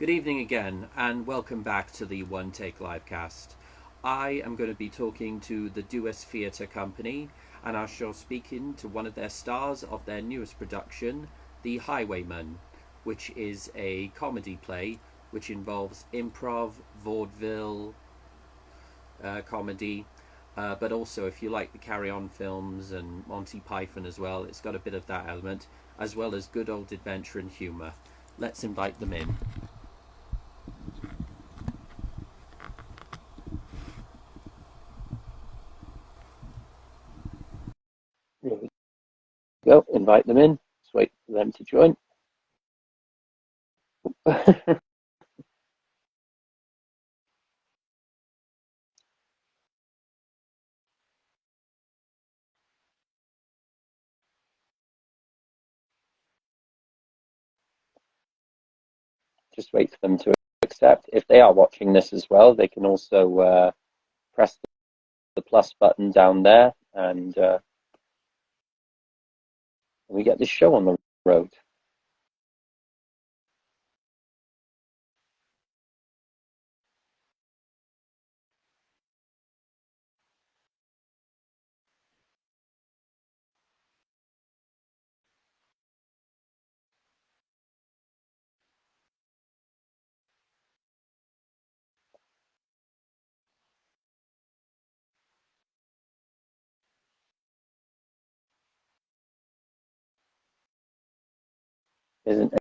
Good evening again, and welcome back to the One Take Livecast. I am going to be talking to the Duos Theatre Company, and I shall speak in to one of their stars of their newest production, The Highwayman, which is a comedy play which involves improv, vaudeville, comedy, but also if you like the Carry On films and Monty Python as well, it's got a bit of that element, as well as good old adventure and humour. Let's invite them in. There we go, invite them in. Just wait for them to join. Just wait for them to accept. If they are watching this as well, they can also press the plus button down there, and we get this show on the road. Isn't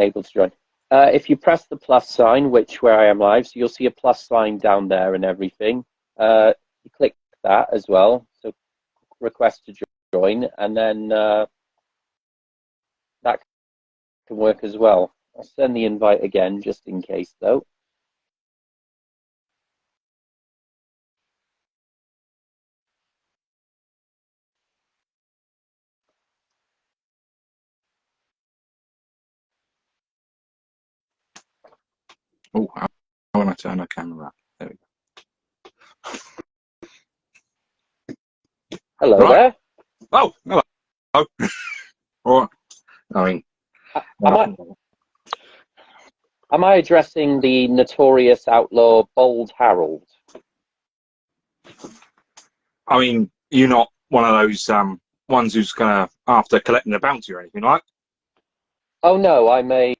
able to join. If you press the plus sign, which where I am live, so you'll see a plus sign down there and everything. You click that as well, so request to join, and then that can work as well. I'll send the invite again just in case, though. Oh, how when I turn the camera up? There we go. Hello Right. there. Oh, hello. All right. I mean, am I addressing the notorious outlaw Bold Harold? you're not one of those ones who's gonna after collecting a bounty or anything, right? Oh no, I'm a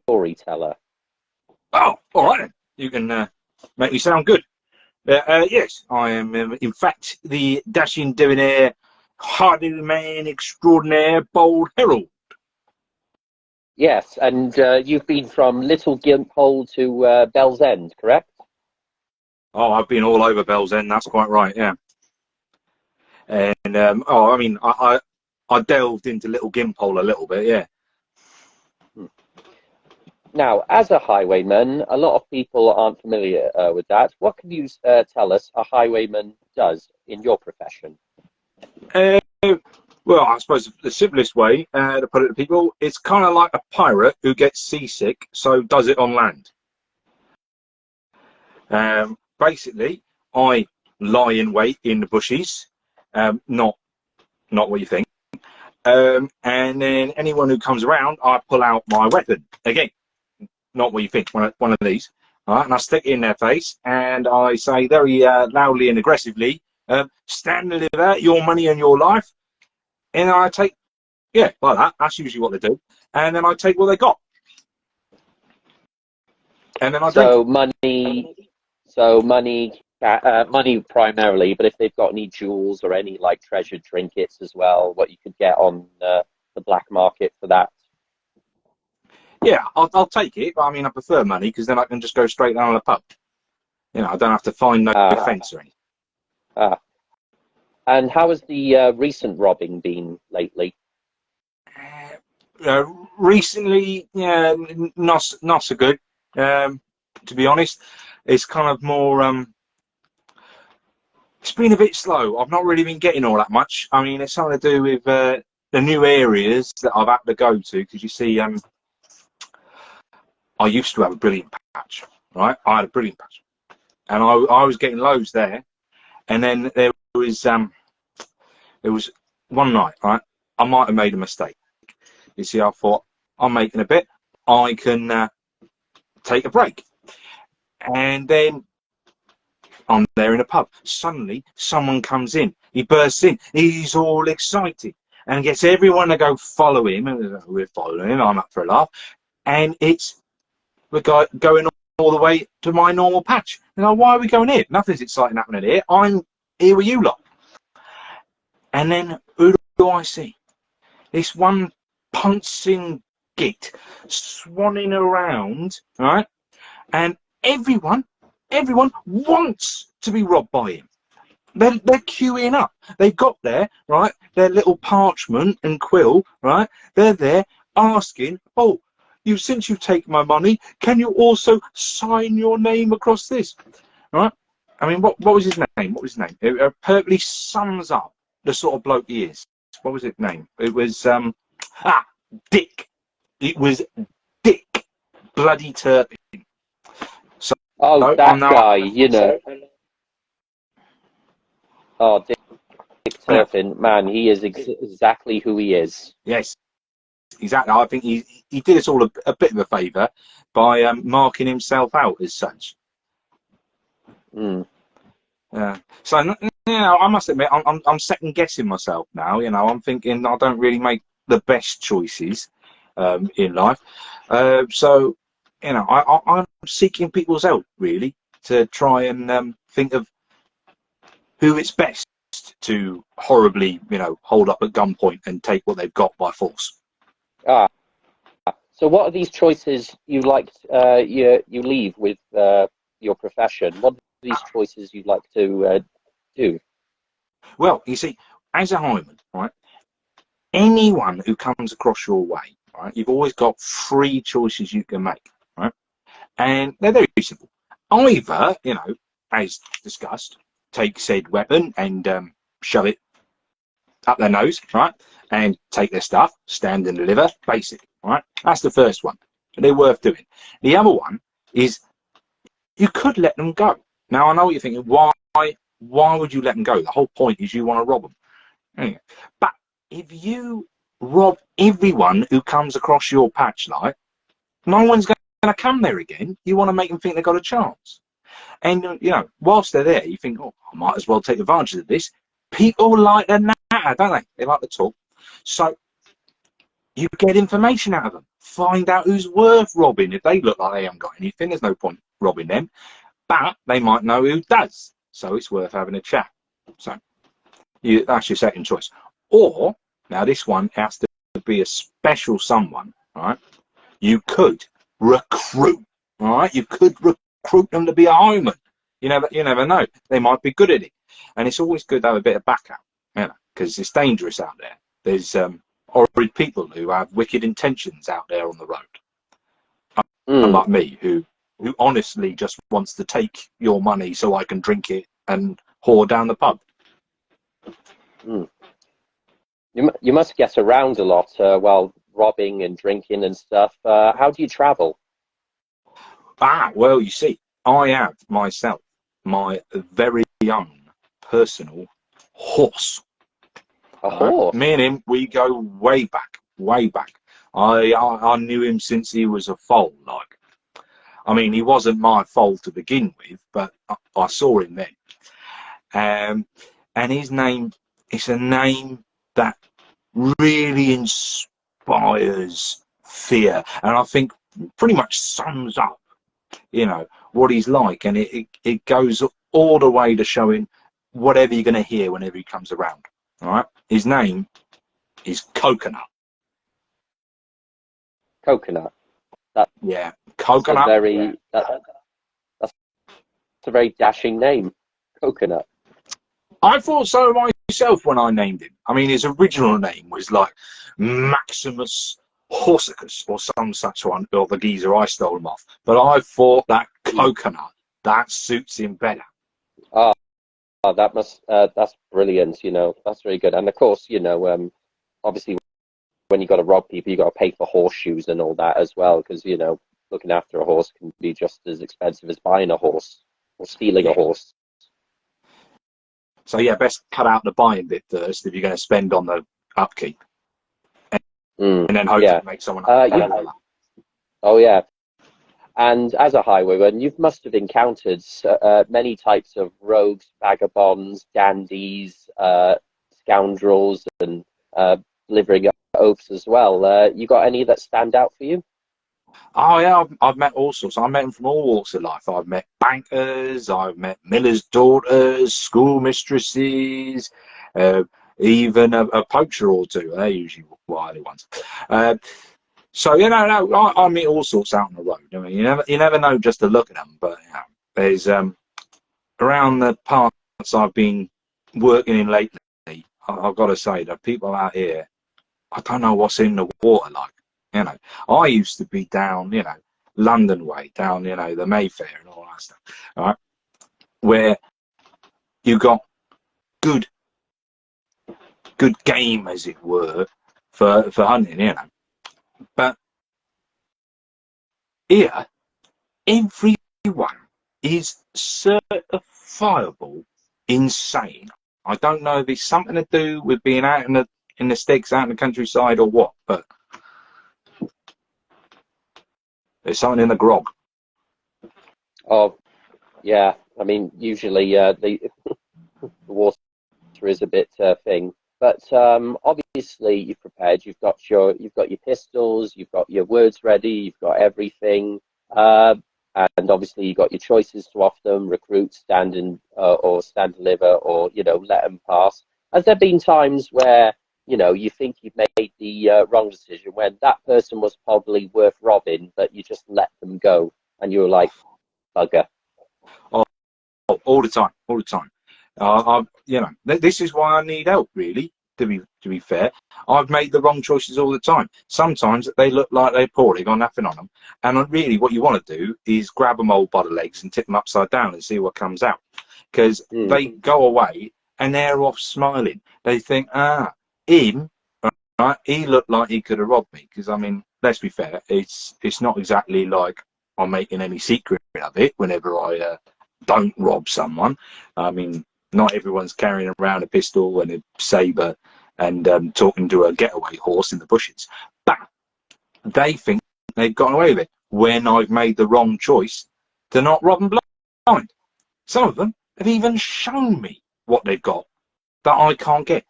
storyteller. Oh, all right then. You can make me sound good. Yes, I am in fact the dashing debonair, highwayman extraordinaire, Bold Herald. Yes, and you've been from Little Gimphole to Bell's End, correct? Oh, I've been all over Bell's End. That's quite right. Yeah. And I delved into Little Gimphole a little bit. Yeah. Now, as a highwayman, a lot of people aren't familiar with that. What can you tell us a highwayman does in your profession? Well, I suppose the simplest way to put it to people, it's kind of like a pirate who gets seasick, so does it on land. Basically, I lie in wait in the bushes, not what you think. And then anyone who comes around, I pull out my weapon. Again, not what you think, one of these. All right, and I stick it in their face, and I say very loudly and aggressively, stand and deliver your money and your life. And I take, yeah, like that. That's usually what they do. And then I take what they got. And then I drink. Money primarily, but if they've got any jewels or any like treasured trinkets as well, what you could get on the black market for that. Yeah, I'll take it, but I prefer money because then I can just go straight down to the pub. I don't have to find no fence or anything. And how has the recent robbing been lately? Recently, yeah, not so good. To be honest, it's kind of more. It's been a bit slow. I've not really been getting all that much. It's something to do with the new areas that I've had to go to. Because you see, I used to have a brilliant patch, right? I had a brilliant patch, and I was getting loads there. And then there was one night, right? I might have made a mistake. You see, I thought I'm making a bit. I can take a break. And then I'm there in a pub. Suddenly, someone comes in. He bursts in. He's all excited and gets everyone to go follow him. And we're following him. I'm up for a laugh. And we're going all the way to my normal patch. You know, why are we going here? Nothing's exciting happening here. I'm here with you lot. And then who do I see? This one pouncing git swanning around, right? And everyone wants to be robbed by him. They're queuing up. They've got there, right? Their little parchment and quill, right? They're there asking, oh, since you've taken my money, can you also sign your name across this? Right? I mean, what was his name? What was his name? It perfectly sums up the sort of bloke he is. What was his name? It was Dick. It was Dick Bloody Turpin. Oh, that guy, you know. Oh, Dick Turpin, man, he is exactly who he is. Yes, exactly. I think he did us all a bit of a favour by marking himself out as such. So, you know, I must admit, I'm second guessing myself now. You know, I'm thinking I don't really make the best choices in life. So, you know, I'm seeking people's help really to try and think of who it's best to horribly, you know, hold up at gunpoint and take what they've got by force. So what are these choices you you leave with your profession? What are these choices you'd like to do? Well, you see, as a highwayman, right, anyone who comes across your way, right, you've always got 3 choices you can make, right, and they're very simple. Either, you know, as discussed, take said weapon and shove it up their nose, right, and take their stuff, stand and deliver, basic, right. That's the first one. They're worth doing. The other one is you could let them go. Now I know what you're thinking. Why would you let them go? The whole point is you want to rob them. Anyway, but if you rob everyone who comes across your patch, like, no one's going to come there again. You want to make them think they've got a chance. And, you know, whilst they're there, you think, oh, I might as well take advantage of this. People like the natter, don't they? They like to talk. So you get information out of them. Find out who's worth robbing. If they look like they haven't got anything, there's no point robbing them. But they might know who does. So it's worth having a chat. So that's your second choice. Or, now this one has to be a special someone, right? You could recruit, all right? You could recruit them to be a highwayman. You never know. They might be good at it. And it's always good to have a bit of backup, you know, because it's dangerous out there. There's horrid people who have wicked intentions out there on the road. Unlike me, who honestly just wants to take your money so I can drink it and whore down the pub. You must get around a lot while robbing and drinking and stuff. How do you travel? Well, you see, I have myself my very own personal horse. A horse? Me and him, we go way back, way back. I knew him since he was a foal, like. I mean, he wasn't my foal to begin with, but I saw him then. And his name, it's a name that really inspires fear. And I think pretty much sums up, you know, what he's like. And it goes all the way to showing whatever you're going to hear whenever he comes around. All right. His name is Coconut. Coconut. Yeah, Coconut. That's a very dashing name, Coconut. I thought so myself when I named him. I mean, his original name was like Maximus Horsicus or some such one, or the geezer I stole him off. But I thought that Coconut, that suits him better. Oh, that's brilliant, you know, that's very good. And of course, you know, obviously when you got to rob people, you got to pay for horseshoes and all that as well, because, you know, looking after a horse can be just as expensive as buying a horse or stealing a horse. So yeah, best cut out the buying bit first if you're going to spend on the upkeep, and then hope to make someone. Oh yeah. And as a highwayman, you must have encountered many types of rogues, vagabonds, dandies, scoundrels, and delivering oaths as well. You got any that stand out for you? Oh yeah, I've met all sorts. I met them from all walks of life. I've met bankers, I've met millers' daughters, school mistresses, uh, even a poacher or two. They're usually wily ones. Uh, so no, I meet all sorts out on the road. I mean, you never know just to look at them. But there's around the parts I've been working in lately. I've got to say, the people out here, I don't know what's in the water like. I used to be down, London way, down, the Mayfair and all that stuff, right? Where you got good game, as it were, for hunting. But here, everyone is certifiable insane. I don't know if it's something to do with being out in the sticks, out in the countryside, or what, but there's something in the grog. Oh, yeah. I mean, usually the water is a bit thing, but obviously you've prepared. You've got your pistols, you've got your words ready, you've got everything, and obviously you've got your choices to offer them: recruit, stand and or stand deliver, or let them pass. Has there been times where you think you've made the wrong decision when that person was probably worth robbing, but you just let them go, and you were like, bugger? All the time, all the time. This is why I need help, really. To be fair, I've made the wrong choices all the time. Sometimes they look like they're poor, they've got nothing on them, and really, what you want to do is grab them all by the legs and tip them upside down and see what comes out, because they go away and they're off smiling. They think, him, right? He looked like he could have robbed me. Because I mean, let's be fair, it's not exactly like I'm making any secret of it whenever I don't rob someone. I mean, not everyone's carrying around a pistol and a saber and talking to a getaway horse in the bushes. But they think they've gotten away with it when I've made the wrong choice to not rob them blind. Some of them have even shown me what they've got that I can't get.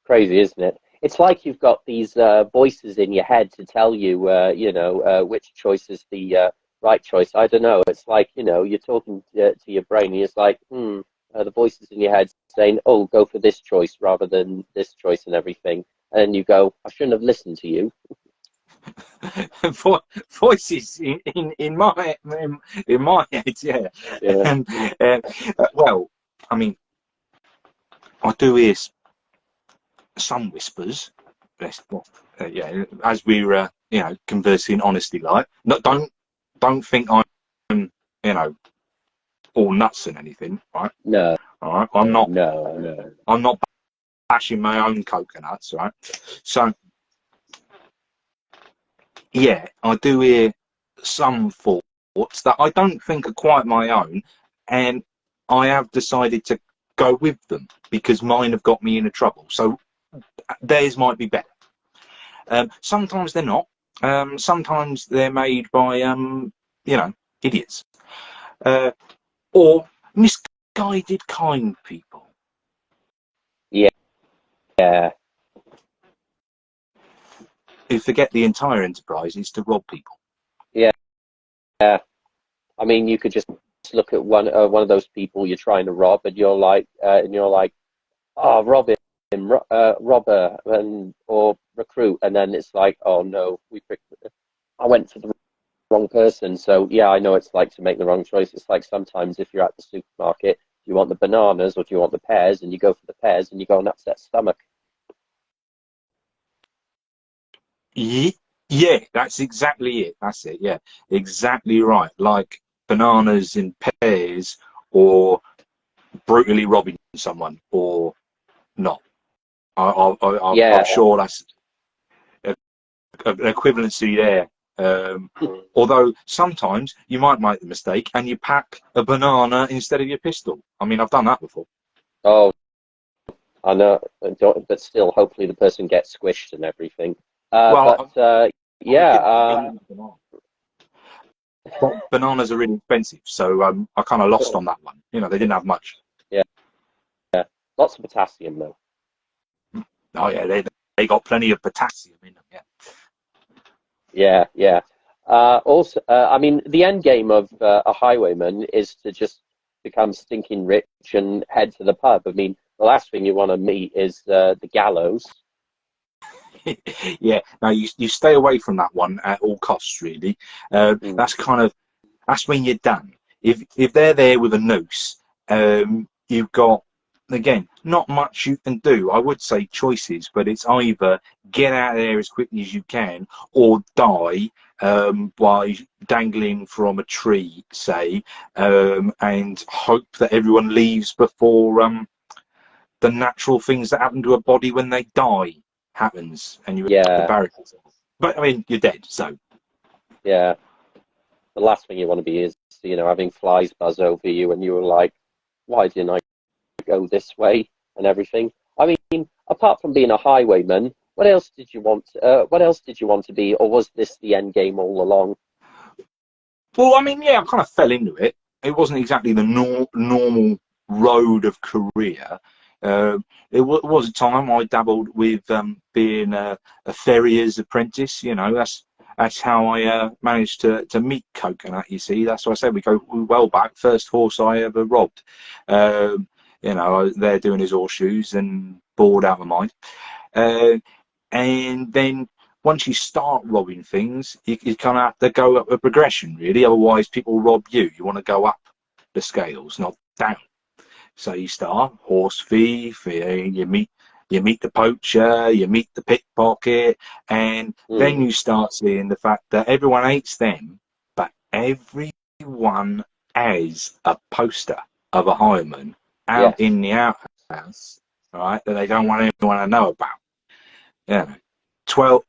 Crazy, isn't it? It's like you've got these voices in your head to tell you, which choice is the right choice. I don't know. It's like, you're talking to your brain, and it's like, the voices in your head saying, "Oh, go for this choice rather than this choice," and everything. And then you go, "I shouldn't have listened to you." Voices in my head, yeah. Yeah. And well, I mean, I do hear some whispers. Yeah, as we're conversing honestly, like, no, don't think I'm all nuts and anything, right? No, All right, I'm not. no. I'm not bashing my own coconuts, right? So yeah, I do hear some thoughts that I don't think are quite my own, and I have decided to go with them because mine have got me into trouble. So theirs might be better. Sometimes they're not. Sometimes they're made by idiots or misguided kind people Yeah, yeah, who forget the entire enterprise is to rob people. yeah. I mean, you could just look at one of those people you're trying to rob, and you're like, "Oh, rob him, robber, and or recruit," and then it's like, "Oh no, I went for the wrong person." So yeah, I know it's like to make the wrong choice. It's like sometimes if you're at the supermarket, do you want the bananas or do you want the pears? And you go for the pears, and you go and upset stomach. Yeah, that's exactly it. That's it. Yeah, exactly right. Like bananas in pears, or brutally robbing someone, or not. I'm Yeah. sure that's an equivalency there. Although sometimes you might make the mistake and you pack a banana instead of your pistol. I mean, I've done that before. Oh, I know, but still, hopefully the person gets squished and everything. Well, yeah. Bananas are really expensive, so I kind of lost on that one. You know, they didn't have much. Yeah. Lots of potassium though. Oh yeah, they got plenty of potassium in them. Yeah. Yeah, yeah. Also, I mean, the end game of a highwayman is to just become stinking rich and head to the pub. I mean, the last thing you want to meet is the gallows. Yeah. No, you stay away from that one at all costs. Really, Mm. that's when you're done. If they're there with a noose, you've got, again, not much you can do. I would say choices, but it's either get out of there as quickly as you can or die by dangling from a tree, say, and hope that everyone leaves before the natural things that happen to a body when they die happens and you Yeah, bury yourself. But I mean, you're dead, so. yeah. The last thing you want to be is, having flies buzz over you and you're like, why didn't I go this way and everything? I mean, apart from being a highwayman, what else did you want? What else did you want to be, or was this the end game all along? Well, I mean, yeah, I kind of fell into it. It wasn't exactly the normal road of career. It was a time I dabbled with being a farrier's apprentice. You know, that's how I managed to meet Coconut. You see, that's why I said we go well back. First horse I ever robbed. You know, I was there doing his horseshoes and bored out of my mind. And then once you start robbing things, you kind of have to go up a progression, really. Otherwise, people rob you. You want to go up the scales, not down. So you start horse thief, you meet the poacher, you meet the pickpocket, and then you start seeing the fact that everyone hates them, but everyone has a poster of a highwayman out Yes. in the outhouse, right, that they don't want anyone to know about. Yeah. 12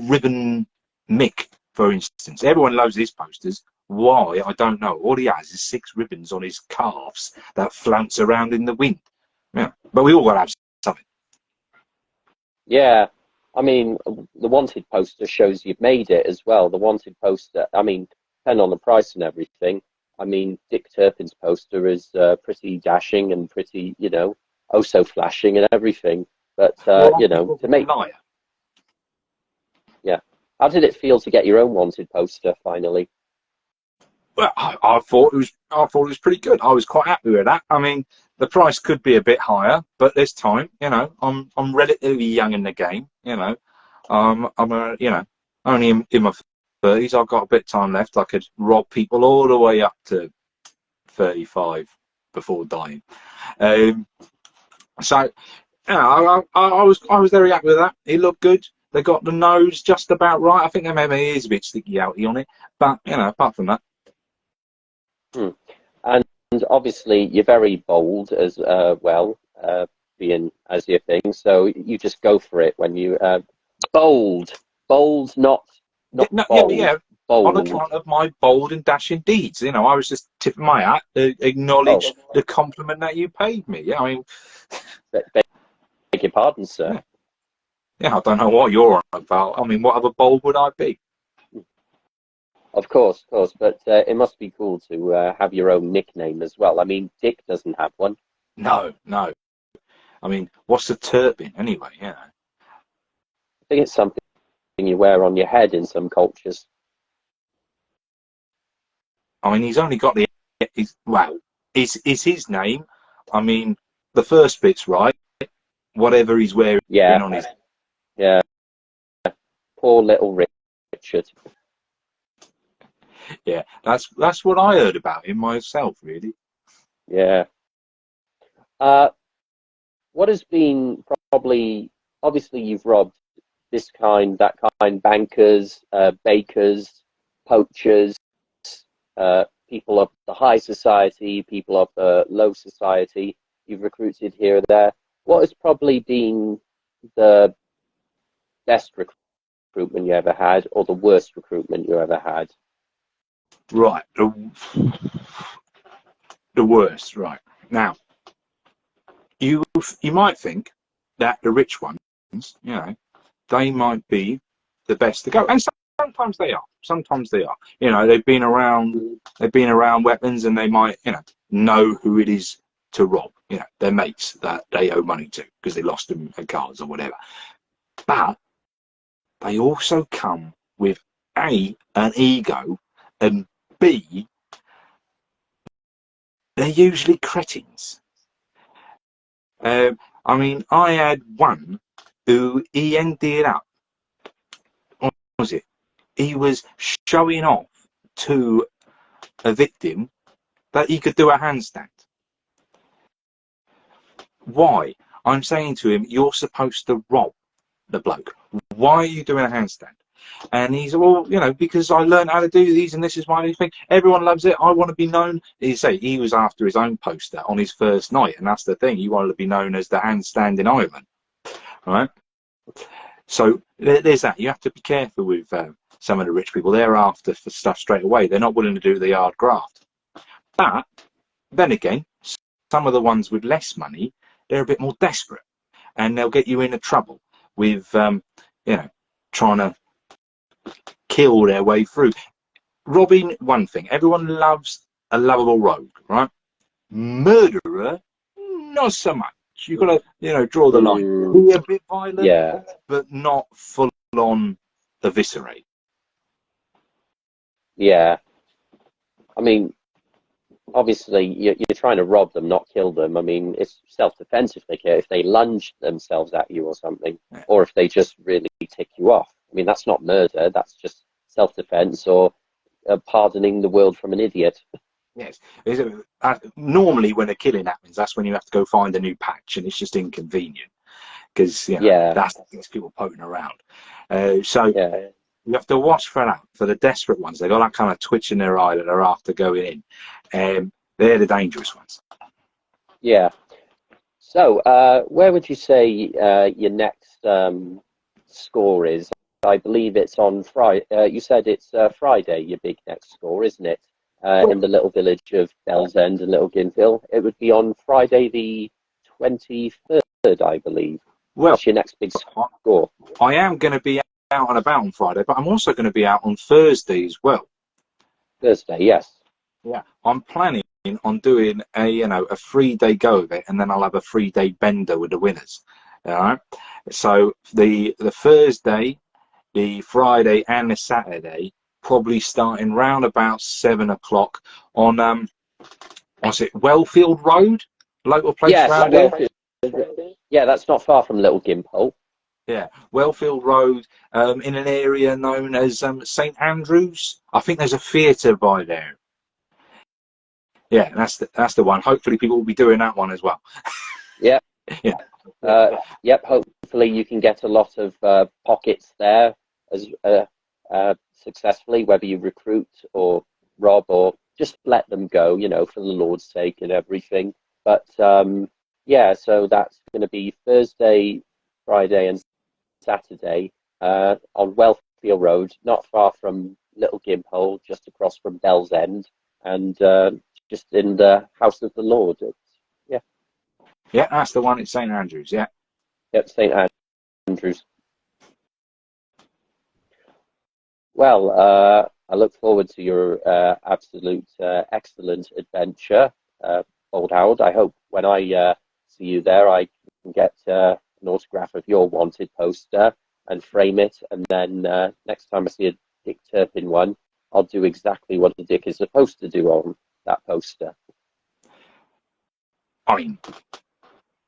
ribbon Mick, for instance. Everyone loves his posters. Why? I don't know. All he has is 6 ribbons on his calves that flounce around in the wind. Yeah. But we all got to have something. Yeah. I mean, the wanted poster shows you've made it as well. The wanted poster, I mean, depending on the price and everything. I mean, Dick Turpin's poster is pretty dashing and pretty, oh so flashing and everything. But, to make, Liar. yeah. How did it feel to get your own wanted poster finally? Well, I thought it was pretty good. I was quite happy with that. I mean, the price could be a bit higher, but this time, I'm relatively young in the game. Only in my 30s. I've got a bit of time left. I could rob people all the way up to 35 before dying. So, I was very happy with that. It looked good. They got the nose just about right. I think they made my ears a bit sticky outy on it, but apart from that. Hmm. And obviously, you're very bold as well, being as your thing. So you just go for it when you bold, not bold, Yeah. On bold. account of my bold and dashing deeds, I was just tipping my hat to acknowledge the compliment that you paid me. Yeah, I mean, Beg your pardon, sir. Yeah, I don't know what you're on about. I mean, what other bold would I be? Of course, but it must be cool to have your own nickname as well. I mean, Dick doesn't have one. No. I mean, what's a Turpin anyway? I think it's something you wear on your head in some cultures. I mean, he's only got is his name. I mean, the first bit's right. Whatever he's wearing on his. Yeah. Poor little Richard. Yeah, that's what I heard about him myself, really. Yeah. What has been obviously you've robbed this kind, that kind, bankers, bakers, poachers, people of the high society, people of the low society. You've recruited here and there. What has probably been the best recruitment you ever had, or the worst recruitment you ever had? Right, the worst. Right now, you might think that the rich ones, they might be the best to go. And sometimes they are. Sometimes they are. You know, they've been around weapons, and they might, know who it is to rob. You know, their mates that they owe money to because they lost them at cards or whatever. But they also come with A, an ego, and B, they're usually cretins. I mean, I had one who he ended up, what was it? He was showing off to a victim that he could do a handstand. Why? I'm saying to him, you're supposed to rob the bloke. Why are you doing a handstand? And he's, well, because I learned how to do these, and this is my new thing. Everyone loves it. I want to be known. He was after his own poster on his first night, and that's the thing. He wanted to be known as the handstanding highwayman, right? So there's that. You have to be careful with some of the rich people. They're after for stuff straight away. They're not willing to do the hard graft. But then again, some of the ones with less money, they're a bit more desperate, and they'll get you into trouble with, trying to kill their way through. Robbing, one thing. Everyone loves a lovable rogue, right? Murderer, not so much. You've got to, draw the line. Be a bit violent, but not full on eviscerate. Yeah. I mean, obviously, you're trying to rob them, not kill them. I mean, it's self-defense if they lunge themselves at you or something, or if they just really tick you off. I mean, that's not murder. That's just self-defense or pardoning the world from an idiot. Yes. Normally, when a killing happens, that's when you have to go find a new patch, and it's just inconvenient because that's people poking around. You have to watch for that. For the desperate ones, they got that kind of twitch in their eye that they're after going in. They're the dangerous ones. Yeah. So, where would you say your next score is? I believe it's on Friday. You said it's Friday, your big next score, isn't it? In the little village of Bell's End and Little Ginville. It would be on Friday the 23rd, I believe. Well, that's your next big score. I am going to be out and about on Friday, but I'm also going to be out on Thursday as well. Thursday, yes. Yeah, I'm planning on doing a 3-day go of it, and then I'll have a 3-day bender with the winners. All right. So the Thursday, the Friday, and the Saturday, probably starting round about 7 o'clock on what's it, Wellfield Road, local place around there. Yeah, that's not far from Little Gimpo. Yeah, Wellfield Road, in an area known as St Andrews. I think there's a theatre by there. Yeah, that's the one. Hopefully, people will be doing that one as well. Yeah. Yeah. Yep. Hopefully, you can get a lot of pockets there as successfully, whether you recruit or rob or just let them go, for the Lord's sake and everything. But yeah, so that's going to be Thursday, Friday, and Saturday on Wellfield Road, not far from Little Gimpo, just across from Bell's End, and just in the House of the Lord. Yeah, that's the one. It's St Andrews. Yeah. Yep, St Andrews. Well, I look forward to your absolute excellent adventure, Old Howard. I hope when I see you there, I can get an autograph of your wanted poster and frame it. And then next time I see a Dick Turpin one, I'll do exactly what the Dick is supposed to do on that poster. I mean,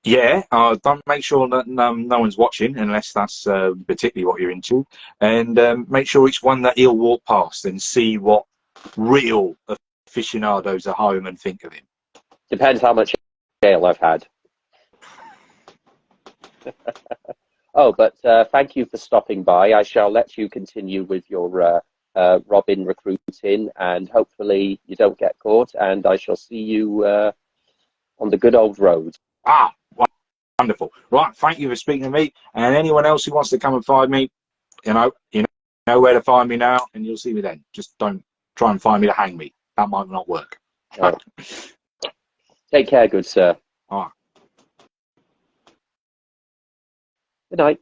yeah, don't make sure that no one's watching unless that's particularly what you're into, and make sure it's one that he'll walk past and see what real aficionados of highwaymen think of him. Depends how much ale I've had. Oh, but thank you for stopping by. I shall let you continue with your Robin recruiting, and hopefully you don't get caught, and I shall see you on the good old road. Ah, wonderful. Right, thank you for speaking to me, and anyone else who wants to come and find me, you know where to find me now, and you'll see me then. Just don't try and find me to hang me. That might not work. Take care, good sir. All right. Good night.